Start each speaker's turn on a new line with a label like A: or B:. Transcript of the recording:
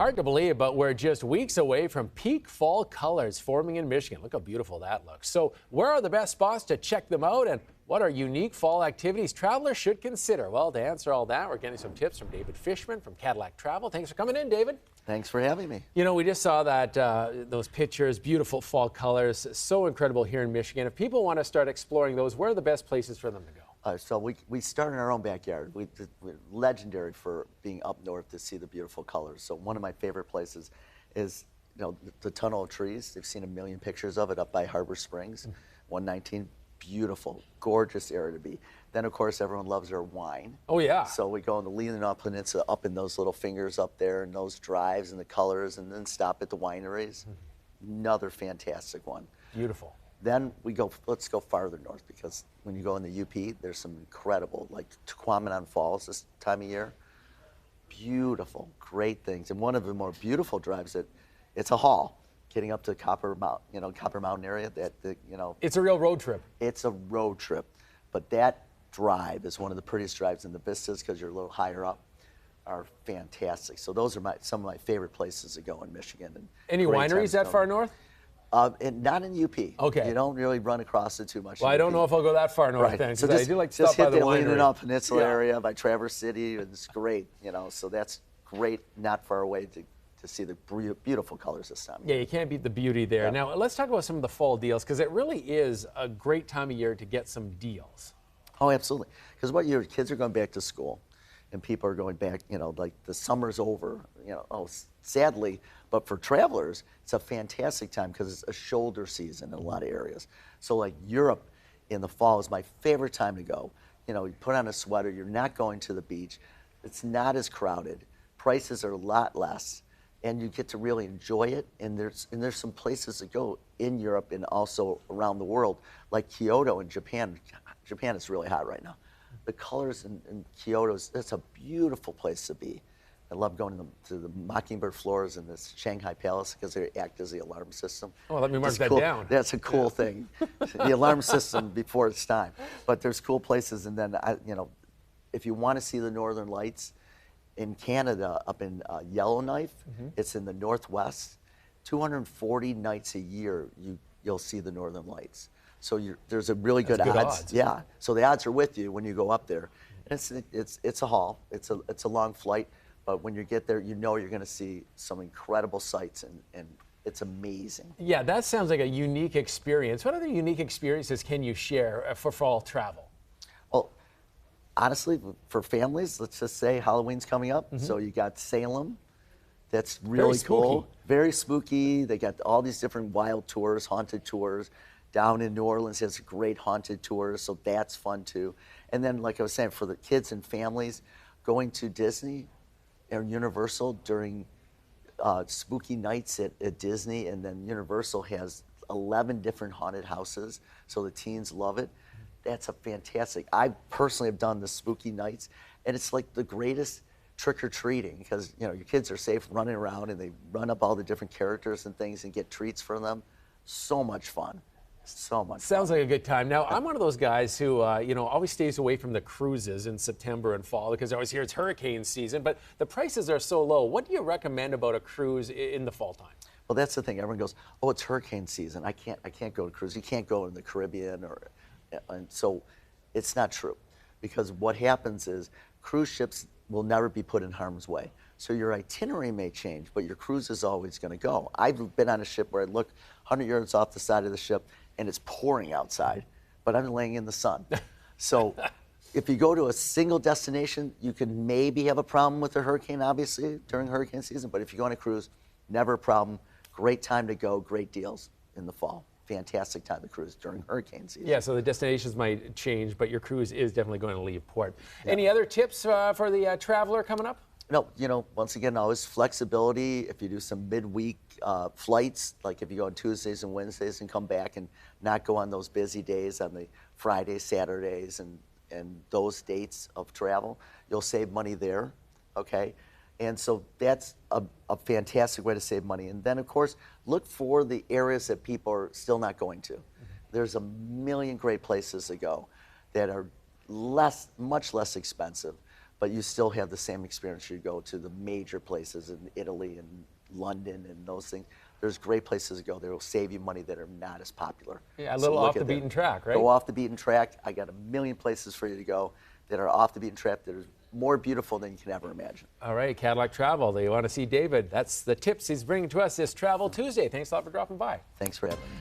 A: Hard to believe, but we're just weeks away from peak fall colors forming in Michigan. Look how beautiful that looks. So where are the best spots to check them out, and what are unique fall activities travelers should consider? Well, to answer all that, we're getting some tips from David Fishman from Cadillac Travel. Thanks for coming in, David.
B: Thanks for having me.
A: You know, we just saw that those pictures, beautiful fall colors, so incredible here in Michigan. If people want to start exploring those, where are the best places for them to go?
B: So we start in our own backyard. We're legendary for being up north to see the beautiful colors. So one of my favorite places is, the Tunnel of Trees. They've seen a million pictures of it up by Harbor Springs, 119. Beautiful, gorgeous area to be. Then, of course, everyone loves their wine.
A: Oh, yeah.
B: So we go on the Leelanau Peninsula, up in those little fingers up there, and those drives and the colors, and then stop at the wineries. Another fantastic one.
A: Beautiful.
B: Then let's go farther north, because when you go in the UP, there's some incredible, like Tequamanon Falls this time of year. Beautiful, great things. And one of the more beautiful drives, it's a haul. Getting up to Copper Mountain area,
A: It's a real road trip.
B: It's a road trip, but that drive is one of the prettiest drives, in the vistas, because you're a little higher up, are fantastic. So those are some of my favorite places to go in Michigan. And
A: any wineries that far north?
B: And not in UP.
A: Okay.
B: You don't really run across it too much.
A: Well, I don't know if I'll go that far north then, because I do like to stop by the winery.
B: Just hit the Leelanau Peninsula area by Traverse City, and it's great. So that's great, not far away to see the beautiful colors this time.
A: Yeah, you can't beat the beauty there. Yeah. Now, let's talk about some of the fall deals, because it really is a great time of year to get some deals.
B: Oh, absolutely. Because your kids are going back to school, and people are going back, like the summer's over, sadly. But for travelers, it's a fantastic time, because it's a shoulder season in a lot of areas. So like Europe in the fall is my favorite time to go. You put on a sweater, you're not going to the beach. It's not as crowded. Prices are a lot less, and you get to really enjoy it. And there's some places to go in Europe and also around the world, like Kyoto in Japan. Japan is really hot right now. The colors in Kyoto, that's a beautiful place to be. I love going to the Mockingbird floors in this Shanghai Palace, because they act as the alarm system.
A: Oh, let me mark that
B: cool.
A: down.
B: That's a cool thing. The alarm system before it's time. But there's cool places. And then, if you want to see the Northern Lights, in Canada, up in Yellowknife, it's in the Northwest. 240 nights a year, you'll see the Northern Lights. So there's a really good odds. Yeah. So the odds are with you when you go up there. And it's a haul. It's a long flight, but when you get there, you're going to see some incredible sights, and it's amazing.
A: Yeah, that sounds like a unique experience. What other unique experiences can you share for fall travel?
B: Well, honestly, for families, let's just say Halloween's coming up. So you got Salem. That's really cool. Very spooky. They got all these different wild tours, haunted tours. Down in New Orleans has great haunted tours, so that's fun too. And then, like I was saying, for the kids and families, going to Disney or Universal during spooky nights at Disney, and then Universal has 11 different haunted houses, so the teens love it. That's a fantastic. I personally have done the spooky nights, and it's like the greatest trick-or-treating, because your kids are safe running around, and they run up all the different characters and things and get treats from them. So much fun. So much
A: Sounds
B: fun.
A: like a good time. Now, I'm one of those guys who, always stays away from the cruises in September and fall, because I always hear it's hurricane season, but the prices are so low. What do you recommend about a cruise in the fall time?
B: Well, that's the thing. Everyone goes, oh, it's hurricane season. I can't go to cruise. You can't go in the Caribbean, and so it's not true, because what happens is cruise ships will never be put in harm's way. So your itinerary may change, but your cruise is always going to go. I've been on a ship where I look 100 yards off the side of the ship, and it's pouring outside, but I'm laying in the sun. So if you go to a single destination, you can maybe have a problem with a hurricane, obviously, during hurricane season. But if you go on a cruise, never a problem. Great time to go, great deals in the fall. Fantastic time to cruise during hurricane season.
A: Yeah, so the destinations might change, but your cruise is definitely going to leave port. Yeah. Any other tips for the traveler coming up?
B: No, once again, always flexibility. If you do some midweek flights, like if you go on Tuesdays and Wednesdays and come back and not go on those busy days on the Fridays, Saturdays, and those dates of travel, you'll save money there, okay? And so that's a fantastic way to save money. And then, of course, look for the areas that people are still not going to. There's a million great places to go that are much less expensive. but you still have the same experience. You go to the major places in Italy and London and those things. There's great places to go. They will save you money that are not as popular.
A: Yeah, a little off the beaten track, right?
B: Go off the beaten track. I got a million places for you to go that are off the beaten track that are more beautiful than you can ever imagine.
A: All right, Cadillac Travel. They want to see David. That's the tips he's bringing to us this Travel Tuesday. Thanks a lot for dropping by.
B: Thanks for having me.